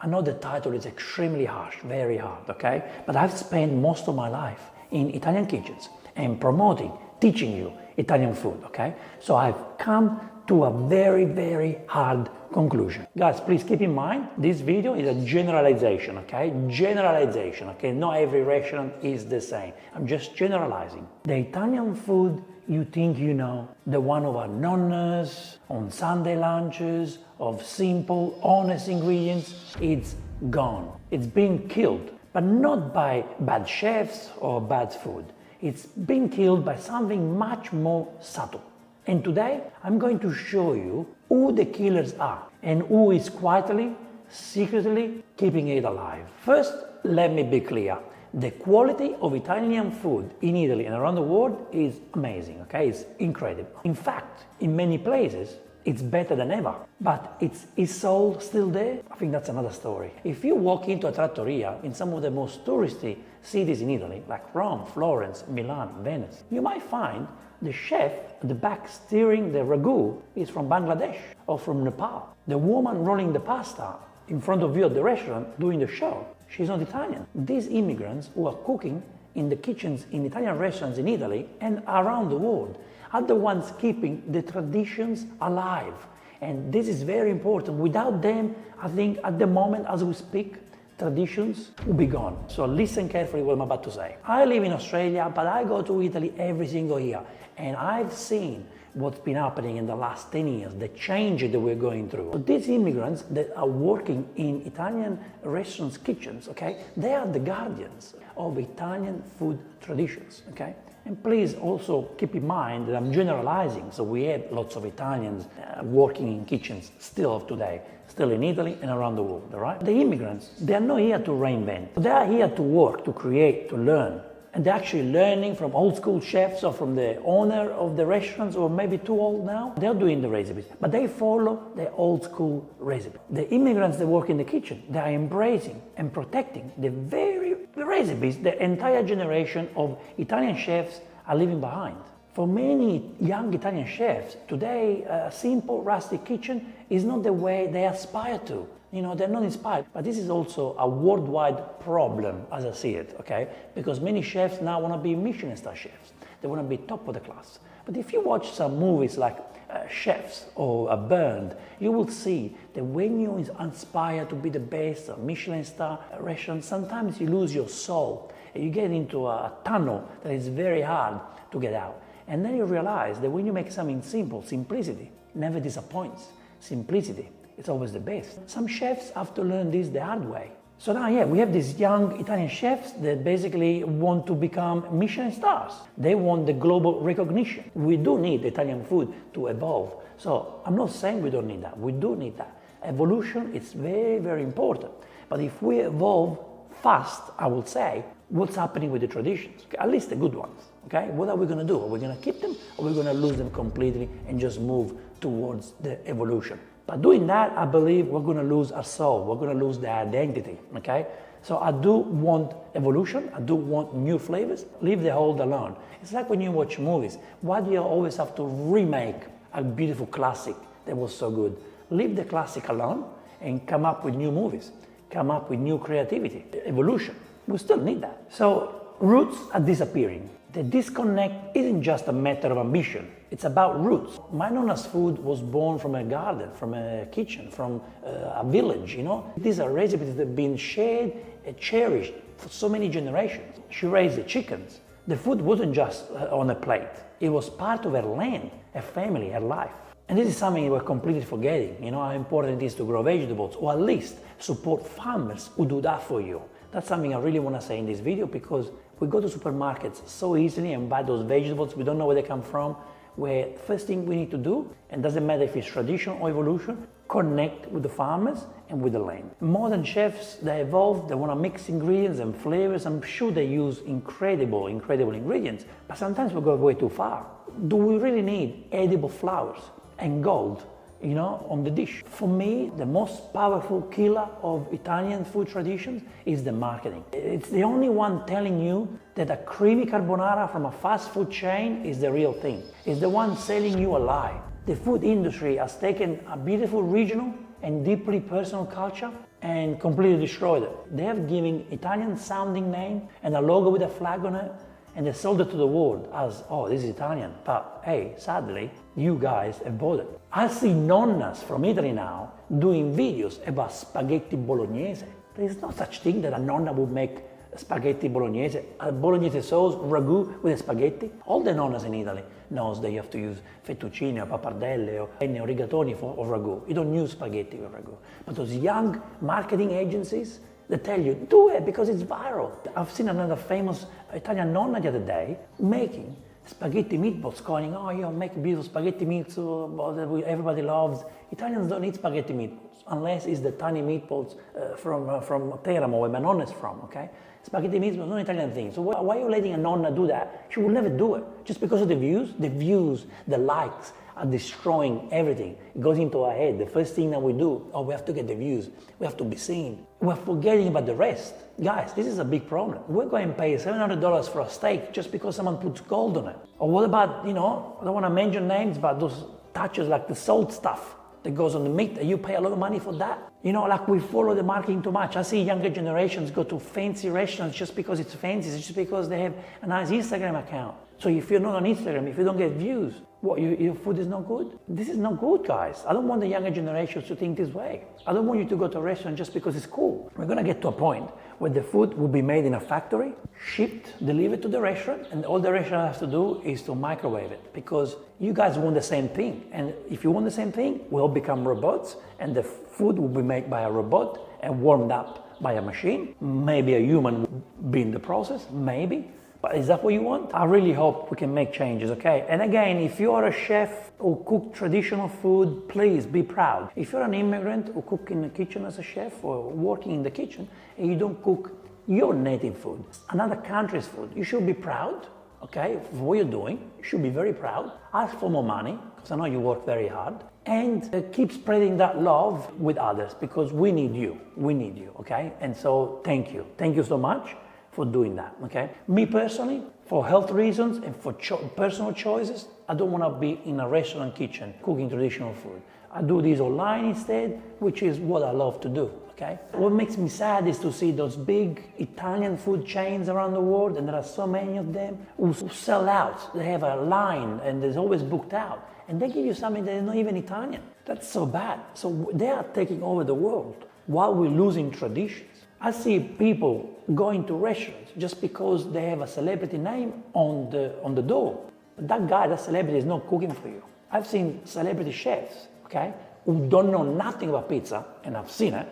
I know the title is extremely harsh, very hard, okay? But I've spent most of my life in Italian kitchens and promoting, teaching you Italian food, okay? So I've come to a very, very hard conclusion. Guys, please keep in mind, this video is a generalization, okay? Generalization, okay? Not every restaurant is the same. I'm just generalizing. The Italian food you think you know, the one of our nonnas, on Sunday lunches, of simple, honest ingredients, it's gone. It's been killed, but not by bad chefs or bad food. It's been killed by something much more subtle. And today, I'm going to show you who the killers are and who is quietly, secretly keeping it alive. First, let me be clear. The quality of Italian food in Italy and around the world is amazing, okay? It's incredible. In fact, in many places, it's better than ever. But is soul still there? I think that's another story. If you walk into a trattoria in some of the most touristy cities in Italy, like Rome, Florence, Milan, Venice, you might find the chef at the back steering the ragu is from Bangladesh or from Nepal. The woman rolling the pasta in front of you at the restaurant doing the show, she's not Italian. These immigrants who are cooking in the kitchens in Italian restaurants in Italy and around the world are the ones keeping the traditions alive. And this is very important. Without them, I think at the moment as we speak, traditions will be gone. So listen carefully what I'm about to say. I live in Australia, but I go to Italy every single year. And I've seen what's been happening in the last 10 years, the change that we're going through. So these immigrants that are working in Italian restaurants' kitchens, okay, they are the guardians of Italian food traditions, okay? And please also keep in mind that I'm generalizing, so we have lots of Italians working in kitchens still today, still in Italy and around the world, all right? The immigrants, they are not here to reinvent. They are here to work, to create, to learn. And they're actually learning from old school chefs or from the owner of the restaurants, or maybe too old now. They're doing the recipes, but they follow the old school recipe. The immigrants that work in the kitchen, they are embracing and protecting the very recipes the entire generation of Italian chefs are leaving behind. For many young Italian chefs, today a simple rustic kitchen is not the way they aspire to. You know, they're not inspired. But this is also a worldwide problem as I see it, okay? Because many chefs now want to be Michelin star chefs. They want to be top of the class. But if you watch some movies like Chefs or Burned, you will see that when you aspire to be the best Michelin star restaurant, sometimes you lose your soul. And you get into a tunnel that is very hard to get out. And then you realize that when you make something simple, simplicity never disappoints. Simplicity, it's always the best. Some chefs have to learn this the hard way. So now, yeah, we have these young Italian chefs that basically want to become Michelin stars. They want the global recognition. We do need Italian food to evolve. So I'm not saying we don't need that. We do need that. Evolution is very, very important. But if we evolve fast, I would say, what's happening with the traditions? Okay, at least the good ones. Okay, what are we going to do? Are we going to keep them, or are we going to lose them completely and just move towards the evolution? By doing that, I believe we're going to lose our soul. We're going to lose the identity, okay? So I do want evolution. I do want new flavors. Leave the old alone. It's like when you watch movies. Why do you always have to remake a beautiful classic that was so good? Leave the classic alone and come up with new movies. Come up with new creativity, evolution. We still need that. So roots are disappearing. The disconnect isn't just a matter of ambition. It's about roots. My Nonna's food was born from a garden, from a kitchen, from a village, you know. These are recipes that have been shared and cherished for so many generations. She raised the chickens. The food wasn't just on a plate. It was part of her land, her family, her life. And this is something we're completely forgetting, you know, how important it is to grow vegetables, or at least support farmers who do that for you. That's something I really want to say in this video, because we go to supermarkets so easily and buy those vegetables, we don't know where they come from, where first thing we need to do, and doesn't matter if it's tradition or evolution, connect with the farmers and with the land. Modern chefs, they evolve, they want to mix ingredients and flavors. I'm sure they use incredible ingredients, but sometimes we go way too far. Do we really need edible flowers and gold, you know, on the dish? For me, the most powerful killer of Italian food traditions is the marketing. It's the only one telling you that a creamy carbonara from a fast food chain is the real thing. It's the one selling you a lie. The food industry has taken a beautiful regional and deeply personal culture and completely destroyed it. They have given Italian sounding name and a logo with a flag on it, and they sold it to the world as, oh, this is Italian. But hey, sadly, you guys have bought it. I see nonnas from Italy now doing videos about spaghetti bolognese. There is no such thing that a nonna would make spaghetti bolognese, a bolognese sauce, ragu with a spaghetti. All the nonnas in Italy knows that you have to use fettuccine or pappardelle or penne or rigatoni for ragu. You don't use spaghetti with ragu. But those young marketing agencies, they tell you, do it because it's viral. I've seen another famous Italian nonna the other day making spaghetti meatballs, going, oh, you make beautiful spaghetti meatballs that everybody loves. Italians don't eat spaghetti meatballs unless it's the tiny meatballs from Teramo, where my nonna is from, okay? Spaghetti meatballs is not an Italian thing. So why are you letting a nonna do that? She will never do it. Just because of the views, the likes are destroying everything. It goes into our head. The first thing that we do, oh, we have to get the views. We have to be seen. We're forgetting about the rest. Guys, this is a big problem. We're going to pay $700 for a steak just because someone puts gold on it. Or what about, I don't want to mention names, but those touches like the salt stuff that goes on the meat, you pay a lot of money for that. Like we follow the marketing too much. I see younger generations go to fancy restaurants just because it's fancy, just because they have a nice Instagram account. So if you're not on Instagram, if you don't get views, what, your food is not good? This is not good, guys. I don't want the younger generations to think this way. I don't want you to go to a restaurant just because it's cool. We're going to get to a point where the food will be made in a factory, shipped, delivered to the restaurant, and all the restaurant has to do is to microwave it, because you guys want the same thing. And if you want the same thing, we'll become robots, and the food will be made by a robot and warmed up by a machine. Maybe a human will be in the process, maybe. But is that what you want? I really hope we can make changes, okay? And again, if you're a chef who cook traditional food, please be proud. If you're an immigrant who cook in the kitchen as a chef or working in the kitchen and you don't cook your native food, another country's food, you should be proud, okay, for what you're doing. You should be very proud. Ask for more money, because I know you work very hard. And keep spreading that love with others, because we need you. We need you, okay? And so thank you. Thank you so much for doing that, okay? Me personally, for health reasons and for personal choices, I don't want to be in a restaurant kitchen cooking traditional food. I do this online instead, which is what I love to do, okay? What makes me sad is to see those big Italian food chains around the world, and there are so many of them, who sell out. They have a line and it's always booked out. And they give you something that is not even Italian. That's so bad. So they are taking over the world while we're losing traditions. I see people going to restaurants just because they have a celebrity name on the door. That guy, that celebrity is not cooking for you. I've seen celebrity chefs, okay, who don't know nothing about pizza, and I've seen it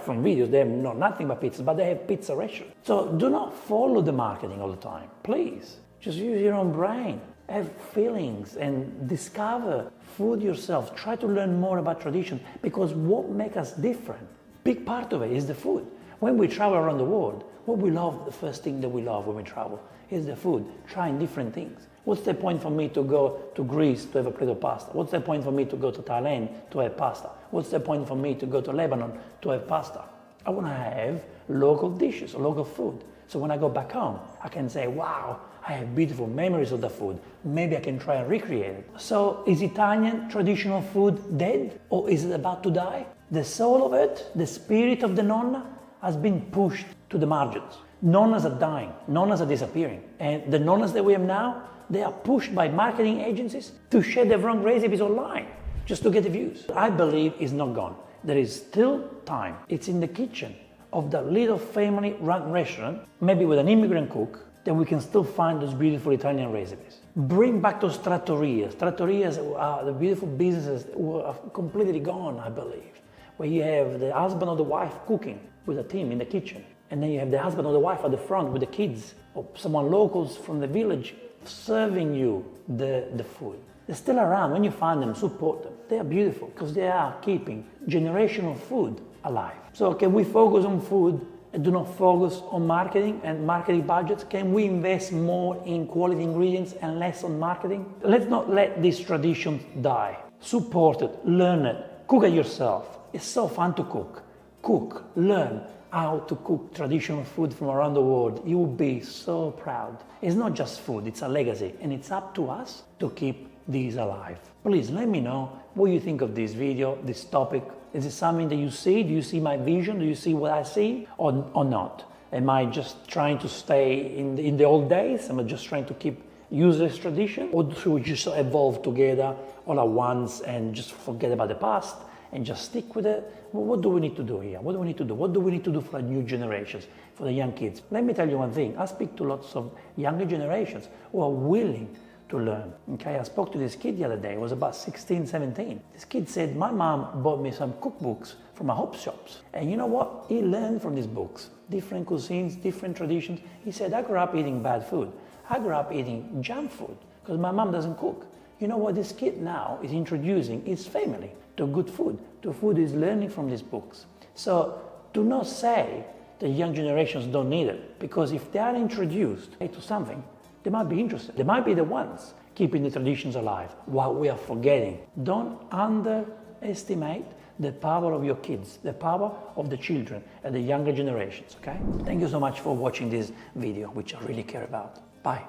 from videos. They know nothing about pizza, but they have pizza restaurants. So do not follow the marketing all the time, please. Just use your own brain. Have feelings and discover food yourself. Try to learn more about tradition, because what makes us different, big part of it is the food. When we travel around the world, what we love, the first thing that we love when we travel is the food, trying different things. What's the point for me to go to Greece to have a plate of pasta? What's the point for me to go to Thailand to have pasta? What's the point for me to go to Lebanon to have pasta? I want to have local dishes, local food. So when I go back home, I can say, wow, I have beautiful memories of the food. Maybe I can try and recreate it. So is Italian traditional food dead, or is it about to die? The soul of it, the spirit of the nonna, has been pushed to the margins. Nonnas are dying, nonnas are disappearing. And the nonnas that we have now, they are pushed by marketing agencies to share the wrong recipes online, just to get the views. I believe it's not gone. There is still time. It's in the kitchen of the little family-run restaurant, maybe with an immigrant cook, that we can still find those beautiful Italian recipes. Bring back those trattorias. Trattorias are the beautiful businesses who are completely gone, I believe, where you have the husband or the wife cooking with a team in the kitchen, and then you have the husband or the wife at the front with the kids, or someone locals from the village serving you the food. They're still around. When you find them, support them. They are beautiful because they are keeping generational food alive. So can we focus on food and do not focus on marketing and marketing budgets? Can we invest more in quality ingredients and less on marketing? Let's not let these traditions die. Support it, learn it, cook it yourself. It's so fun to cook. Cook, learn how to cook traditional food from around the world. You will be so proud. It's not just food, it's a legacy, and it's up to us to keep these alive. Please let me know what you think of this video, this topic, Is it something that you see? Do you see my vision? Do you see what I see or not? Am I just trying to stay in the old days? Am I just trying to keep useless tradition? Or should we just evolve together all at once and just forget about the past and just stick with it? Well, what do we need to do here? What do we need to do? What do we need to do for the new generations, for the young kids? Let me tell you one thing. I speak to lots of younger generations who are willing to learn. Okay, I spoke to this kid the other day. He was about 16, 17. This kid said, my mom bought me some cookbooks from my hop shops. And you know what? He learned from these books. Different cuisines, different traditions. He said, I grew up eating bad food. I grew up eating junk food because my mom doesn't cook. You know what? This kid now is introducing his family to good food, to food he's learning from these books. So do not say the young generations don't need it, because if they are introduced to something, they might be interested. They might be the ones keeping the traditions alive while we are forgetting. Don't underestimate the power of your kids, the power of the children and the younger generations, okay? Thank you so much for watching this video, which I really care about. Bye.